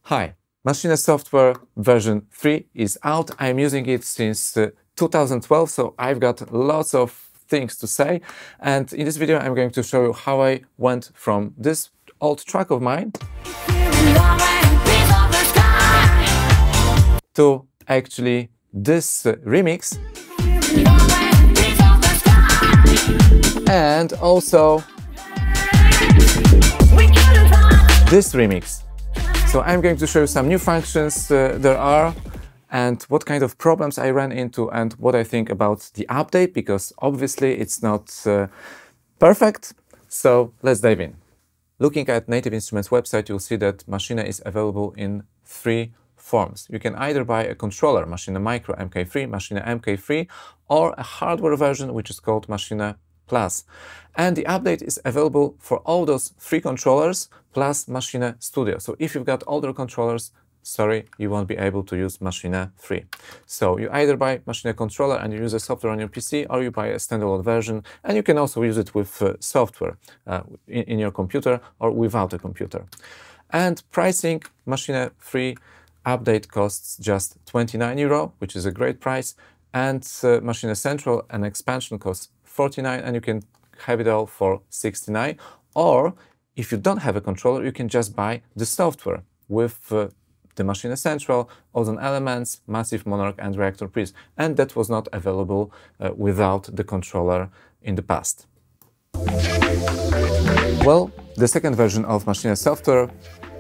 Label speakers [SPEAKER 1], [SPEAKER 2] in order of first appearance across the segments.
[SPEAKER 1] Hi, Maschine software version 3 is out. I'm using it since 2012, so I've got lots of things to say. And in this video, I'm going to show you how I went from this old track of mine to actually this remix. And also this remix. So I'm going to show you some new functions there are and what kind of problems I ran into and what I think about the update, because obviously it's not perfect. So let's dive in. Looking at Native Instruments website, you'll see that Maschine is available in 3 forms. You can either buy a controller, Maschine Micro MK3, Maschine MK3, or a hardware version which is called Maschine Plus. And the update is available for all those 3 controllers plus Maschine Studio. So if you've got older controllers, sorry, you won't be able to use Maschine 3. So you either buy Maschine controller and you use the software on your PC, or you buy a standalone version, and you can also use it with software in your computer or without a computer. And pricing, Maschine 3 update costs just €29, which is a great price, and Maschine Central, an expansion, costs $49, and you can have it all for $69. Or if you don't have a controller, you can just buy the software with the Maschine Central, Ozone Elements, Massive, Monark, and Reactor Prism. And that was not available without the controller in the past. Well, the second version of Maschine software,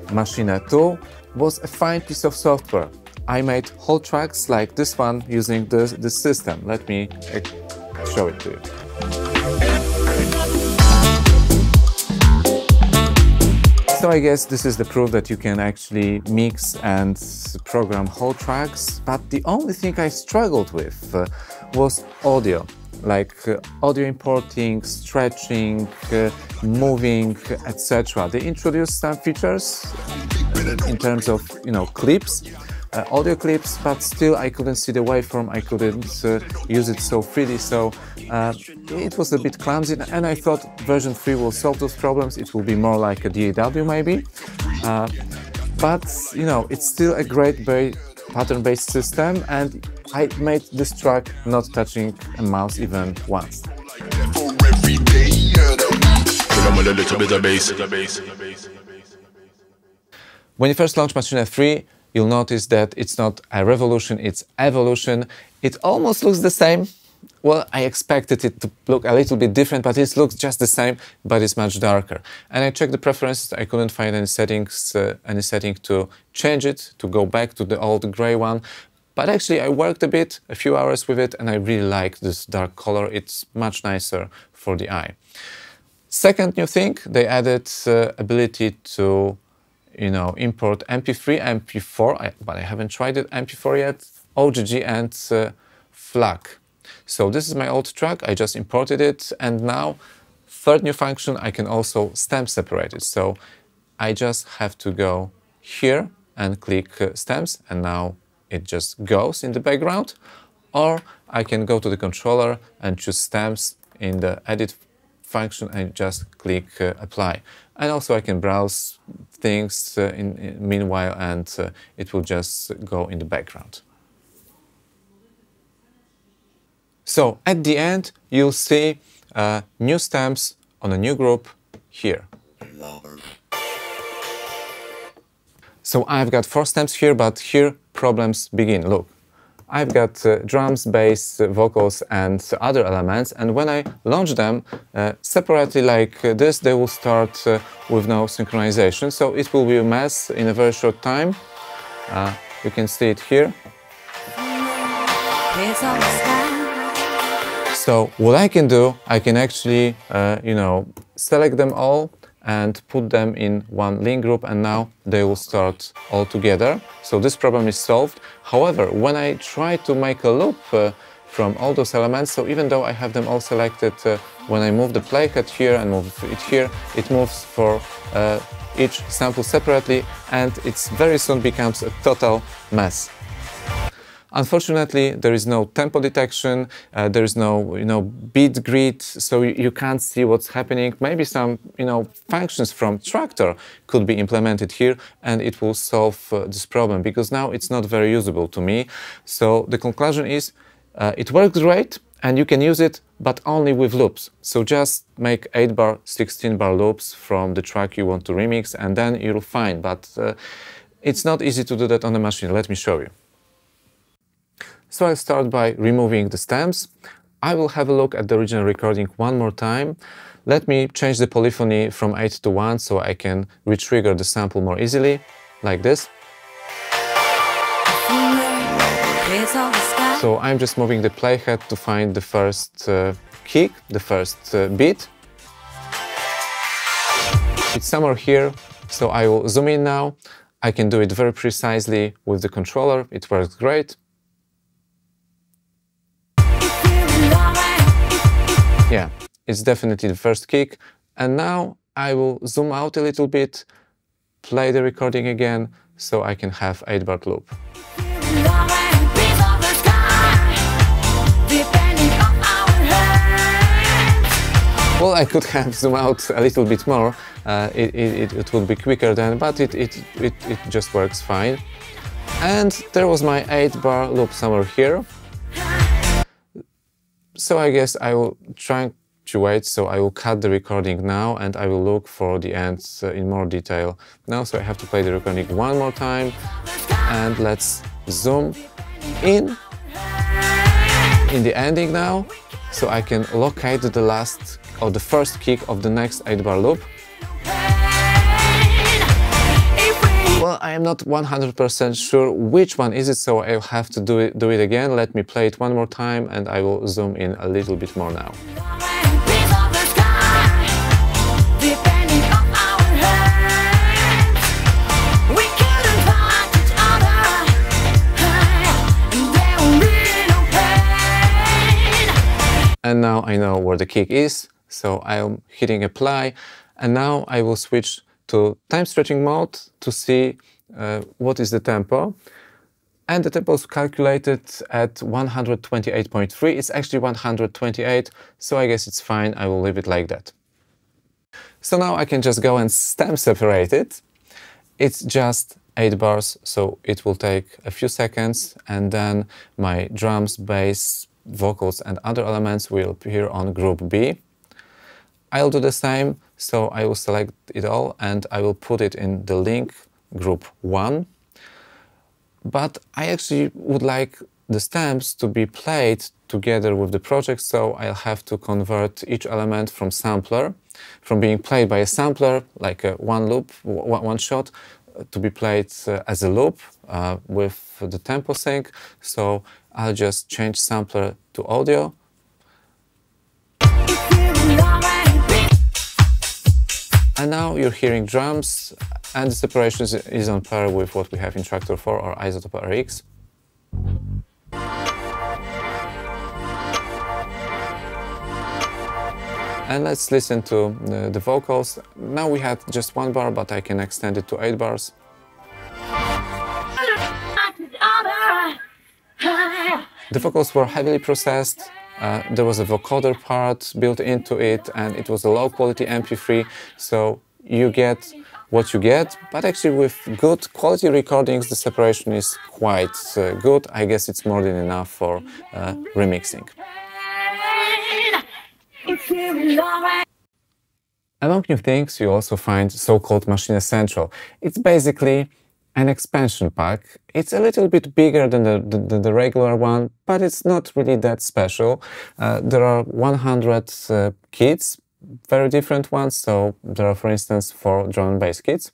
[SPEAKER 1] Maschine 2, was a fine piece of software. I made whole tracks like this one using this system. Let me show it to you. So I guess this is the proof that you can actually mix and program whole tracks, but the only thing I struggled with was audio, like audio importing, stretching, moving, etc. They introduced some features in terms of, clips, audio clips, but still I couldn't see the waveform, I couldn't use it so freely, so it was a bit clumsy, and I thought version 3 will solve those problems. It will be more like a DAW maybe, but it's still a great pattern-based system, and I made this track not touching a mouse even once. When you first launch Maschine 3, you'll notice that it's not a revolution, it's evolution. It almost looks the same. Well, I expected it to look a little bit different, but it looks just the same, but it's much darker. And I checked the preferences, I couldn't find any settings, any setting to change it, to go back to the old gray one. But actually I worked a few hours with it, and I really like this dark color. It's much nicer for the eye. Second new thing, they added ability to import MP3, MP4, but I haven't tried it, MP4 yet, OGG, and FLAC. So this is my old track, I just imported it, and now, third new function, I can also stamp separate it. So I just have to go here and click stamps, and now it just goes in the background. Or I can go to the controller and choose stamps in the edit function and just click apply. And also I can browse things in meanwhile, and it will just go in the background. So at the end, you'll see new stamps on a new group here. So I've got 4 stamps here, but here problems begin. Look, I've got drums, bass, vocals, and other elements, and when I launch them separately like this, they will start with no synchronization. So it will be a mess in a very short time. You can see it here. So what I can do, I can actually, select them all and put them in one link group, and now they will start all together. So this problem is solved. However, when I try to make a loop from all those elements, so even though I have them all selected, when I move the playhead here and move it here, it moves for each sample separately, and it very soon becomes a total mess. Unfortunately, there is no tempo detection, there is no beat grid, so you can't see what's happening. Maybe some functions from Traktor could be implemented here, and it will solve this problem, because now it's not very usable to me. So the conclusion is, it works great, and you can use it, but only with loops. So just make 8-bar, 16-bar loops from the track you want to remix, and then you'll find. But it's not easy to do that on the machine. Let me show you. So I'll start by removing the stems. I will have a look at the original recording one more time. Let me change the polyphony from 8 to 1 so I can retrigger the sample more easily, like this. So I'm just moving the playhead to find the first kick, the first beat. It's somewhere here, so I will zoom in now. I can do it very precisely with the controller. It works great. Yeah, it's definitely the first kick. And now I will zoom out a little bit, play the recording again, so I can have 8-bar loop. Well, I could have zoomed out a little bit more. It would be quicker then, but it just works fine. And there was my 8-bar loop somewhere here. So I guess I will try to wait, so I will cut the recording now and I will look for the ends in more detail now. So I have to play the recording one more time, and let's zoom in the ending now, so I can locate the last or the first kick of the next 8-bar loop. Well, I am not 100% sure which one is it, so I'll have to do it again. Let me play it one more time and I will zoom in a little bit more now. And now I know where the kick is, so I'm hitting apply, and now I will switch to time stretching mode to see what is the tempo. And the tempo is calculated at 128.3. It's actually 128, so I guess it's fine. I will leave it like that. So now I can just go and stem separate it. It's just 8 bars, so it will take a few seconds, and then my drums, bass, vocals and other elements will appear on group B. I'll do the same, so I will select it all and I will put it in the link group 1. But I actually would like the stems to be played together with the project, so I'll have to convert each element from sampler, from being played by a sampler, like a one loop, one shot, to be played as a loop with the tempo sync. So I'll just change sampler to audio. And now you're hearing drums, and the separation is on par with what we have in Traktor 4 or iZotope RX. And let's listen to the vocals. Now we had just 1 bar, but I can extend it to 8 bars. The vocals were heavily processed. There was a vocoder part built into it, and it was a low-quality MP3, so you get what you get. But actually, with good quality recordings, the separation is quite good. I guess it's more than enough for remixing. Among new things, you also find so-called Maschine Central. It's basically an expansion pack. It's a little bit bigger than the regular one, but it's not really that special. There are 100 kits, very different ones. So there are, for instance, 4 drum and bass kits.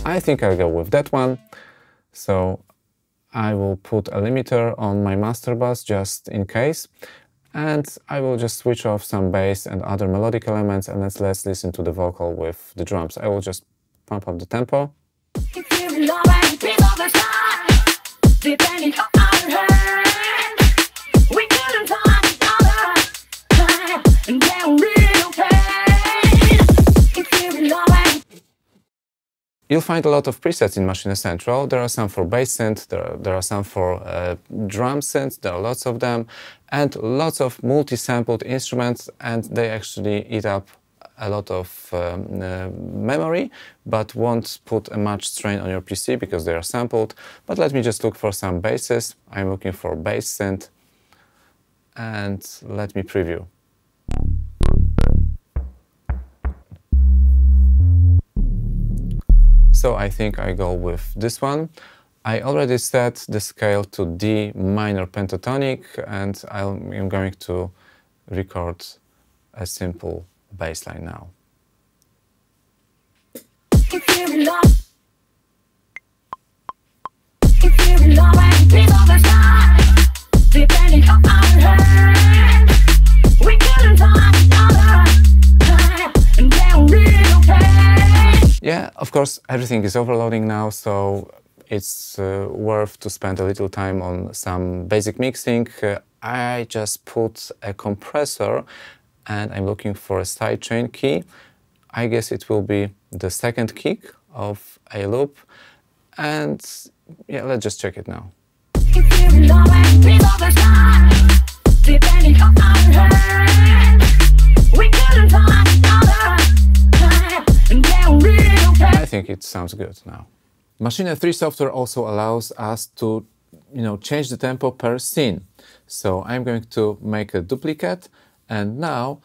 [SPEAKER 1] I think I'll go with that one. So I will put a limiter on my master bus just in case. And I will just switch off some bass and other melodic elements, and let's listen to the vocal with the drums. I will just pump up the tempo. You'll find a lot of presets in Maschine Central. There are some for bass synth, there are some for drum synth, there are lots of them, and lots of multi-sampled instruments, and they actually eat up a lot of memory, but won't put a much strain on your PC because they are sampled. But let me just look for some basses. I'm looking for bass synth, and let me preview. So I think I go with this one. I already set the scale to D minor pentatonic, and I'm going to record a simple bass line now. Yeah, of course, everything is overloading now, so it's worth to spend a little time on some basic mixing. I just put a compressor and I'm looking for a sidechain key. I guess it will be the second kick of a loop. And yeah, let's just check it now. I think it sounds good now. Maschine 3 software also allows us to, change the tempo per scene. So I'm going to make a duplicate, and now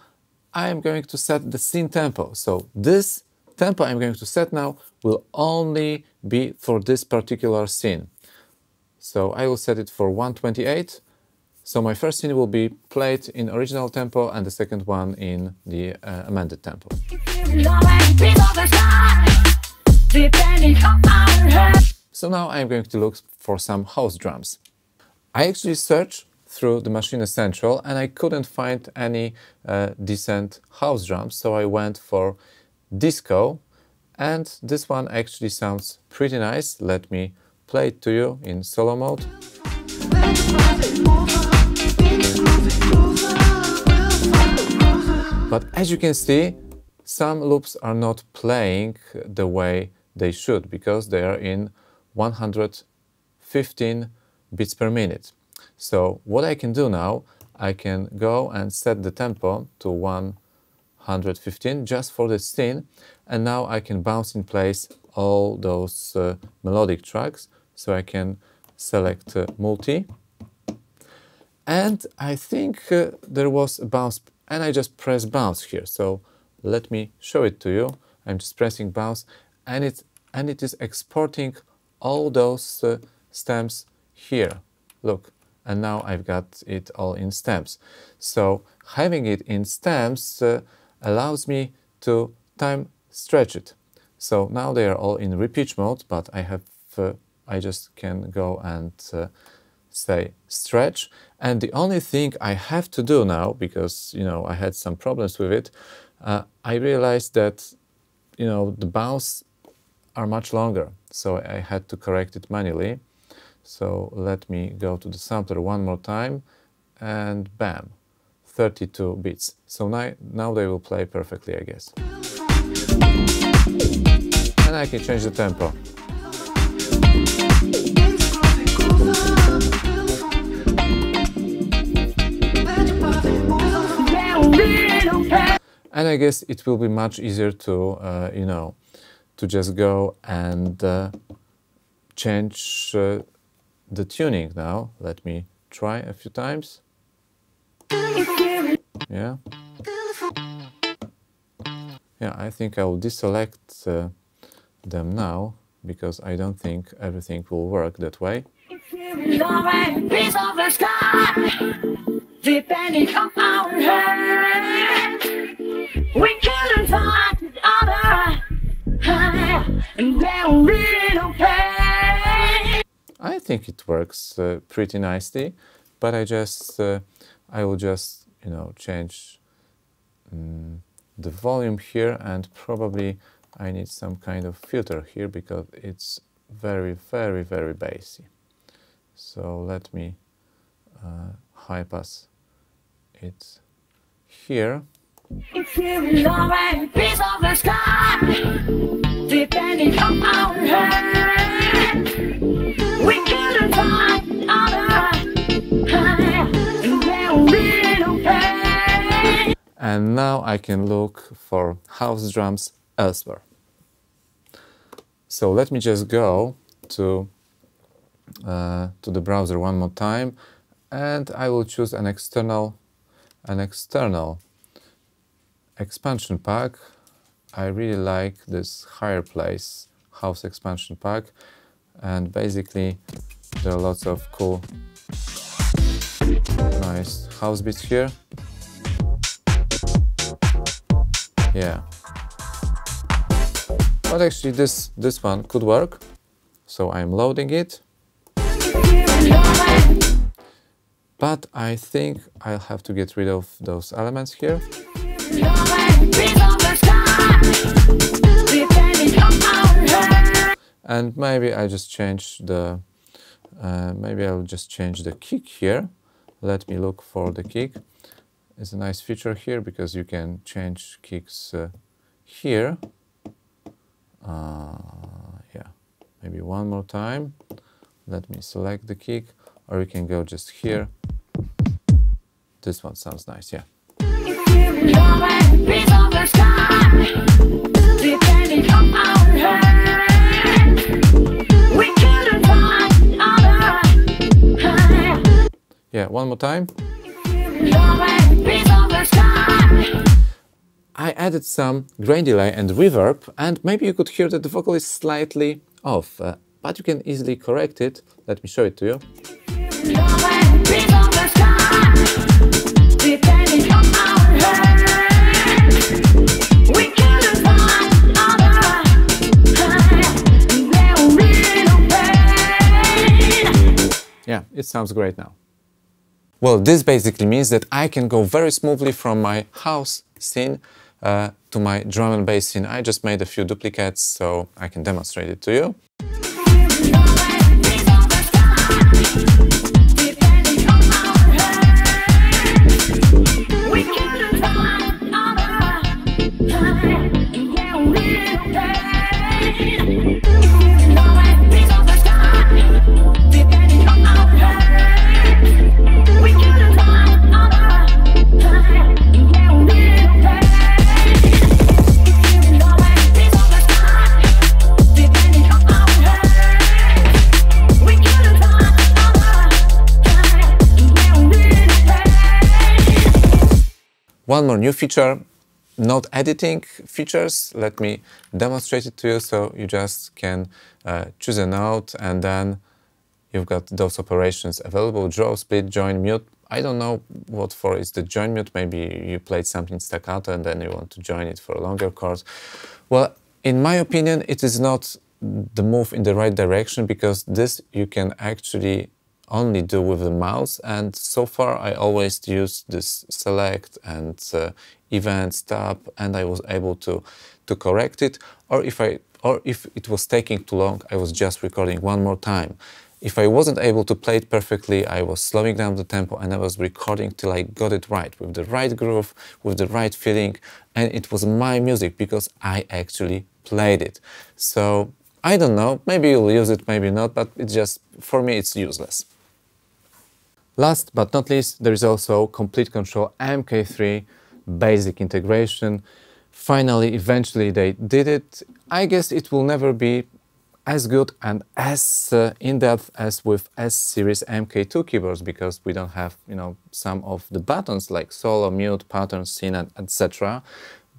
[SPEAKER 1] I'm going to set the scene tempo. So this tempo I'm going to set now will only be for this particular scene. So I will set it for 128. So my first scene will be played in original tempo and the second one in the amended tempo. So now I'm going to look for some house drums. I actually searched through the Maschine Central and I couldn't find any decent house drums, so I went for disco, and this one actually sounds pretty nice. Let me play it to you in solo mode. But as you can see, some loops are not playing the way they should because they are in 115 beats per minute. So what I can do now, I can go and set the tempo to 115 just for the scene, and now I can bounce in place all those melodic tracks. So I can select multi, and I think there was a bounce, and I just press bounce here. So let me show it to you. I'm just pressing bounce, and it is exporting all those stems here. Look, and now I've got it all in stems. So having it in stems allows me to time stretch it. So now they are all in repitch mode, but I just can go and say stretch. And the only thing I have to do now, because I had some problems with it, I realized that the bounce are much longer, so I had to correct it manually. So let me go to the sampler one more time, and bam, 32 beats. So now they will play perfectly, I guess. And I can change the tempo. And I guess it will be much easier to, to just go and change the tuning now. Let me try a few times. Yeah. Yeah, I think I will deselect them now because I don't think everything will work that way. Depending on our head, we couldn't find other, and then we don't pay. I think it works pretty nicely, but I will just change the volume here, and probably I need some kind of filter here because it's very, very, very bassy. So let me high pass it here. And And now I can look for house drums elsewhere. So let me just go to the browser one more time, and I will choose an external expansion pack. I really like this Higher Place house expansion pack, and basically there are lots of cool, nice house beats here. Yeah. But actually this one could work, so I'm loading it. But I think I'll have to get rid of those elements here. And maybe I just change the maybe I'll just change the kick here. Let me look for the kick. It's a nice feature here because you can change kicks here. Yeah, maybe one more time. Let me select the kick, or you can go just here. This one sounds nice, yeah. Yeah, one more time. I added some grain delay and reverb, and maybe you could hear that the vocal is slightly off, but you can easily correct it. Let me show it to you. Yeah, it sounds great now. Well, this basically means that I can go very smoothly from my house scene to my drum and bass scene. I just made a few duplicates so I can demonstrate it to you. One more new feature, note editing features. Let me demonstrate it to you. So you just can choose a note, and then you've got those operations available: draw, split, join, mute. I don't know what for is the join mute. Maybe you played something staccato and then you want to join it for a longer chord. Well, in my opinion, it is not the move in the right direction, because this you can actually only do with the mouse, and so far I always use this select and events tab, and I was able to correct it, or if it was taking too long, I was just recording one more time. If I wasn't able to play it perfectly, I was slowing down the tempo and I was recording till I got it right, with the right groove, with the right feeling, and it was my music because I actually played it. So I don't know, maybe you'll use it, maybe not, but it's just, for me, it's useless. Last but not least, there is also Komplete Kontrol MK3 basic integration. Finally, eventually they did it. I guess it will never be as good and as in-depth as with S-series MK2 keyboards, because we don't have, you know, some of the buttons like solo, mute, pattern, scene, etc.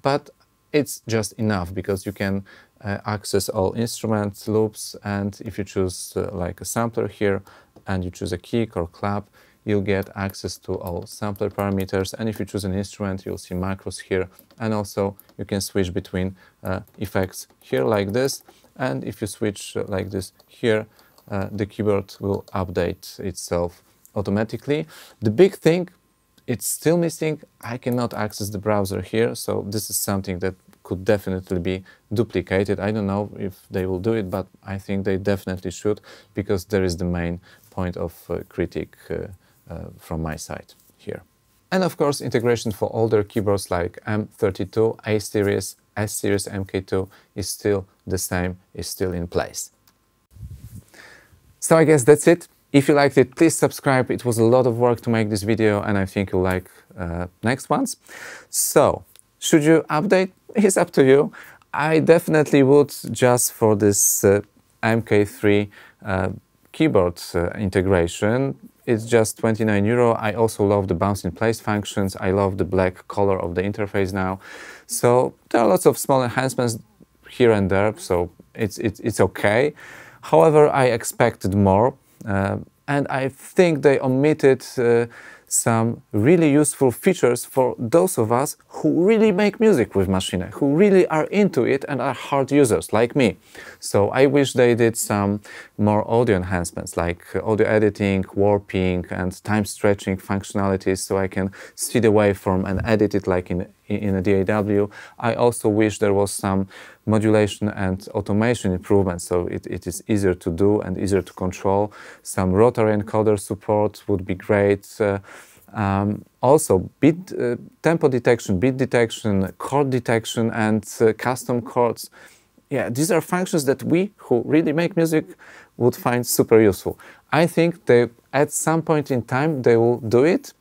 [SPEAKER 1] But it's just enough because you can access all instrument loops, and if you choose like a sampler here and you choose a kick or clap, you'll get access to all sampler parameters, and if you choose an instrument, you'll see macros here, and also you can switch between effects here like this, and if you switch like this here, the keyboard will update itself automatically. The big thing, it's still missing. I cannot access the browser here, so this is something that could definitely be duplicated. I don't know if they will do it, but I think they definitely should, because there is the main point of critique from my side here. And of course, integration for older keyboards like M32, A-series, S-series MK2 is still the same, is still in place. So I guess that's it. If you liked it, please subscribe. It was a lot of work to make this video, and I think you'll like next ones. So, should you update? It's up to you. I definitely would, just for this MK3 keyboard integration. It's just 29 euro. I also love the bounce in place functions. I love the black color of the interface now. So there are lots of small enhancements here and there, so it's okay. However, I expected more, and I think they omitted some really useful features for those of us who really make music with Maschine, who really are into it and are hard users like me. So I wish they did some more audio enhancements like audio editing, warping and time stretching functionalities so I can see the waveform and edit it like in a DAW. I also wish there was some modulation and automation improvements so it is easier to do and easier to control. Some rotary encoder support would be great. Also, tempo detection, beat detection, chord detection, and custom chords. Yeah, these are functions that we who really make music would find super useful. I think they, at some point in time, they will do it.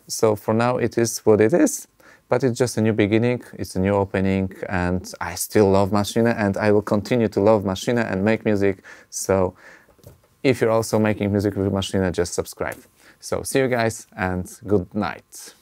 [SPEAKER 1] So for now, it is what it is. But it's just a new beginning, it's a new opening, and I still love Maschine, and I will continue to love Maschine and make music. So if you're also making music with Maschine, just subscribe. So see you guys, and good night.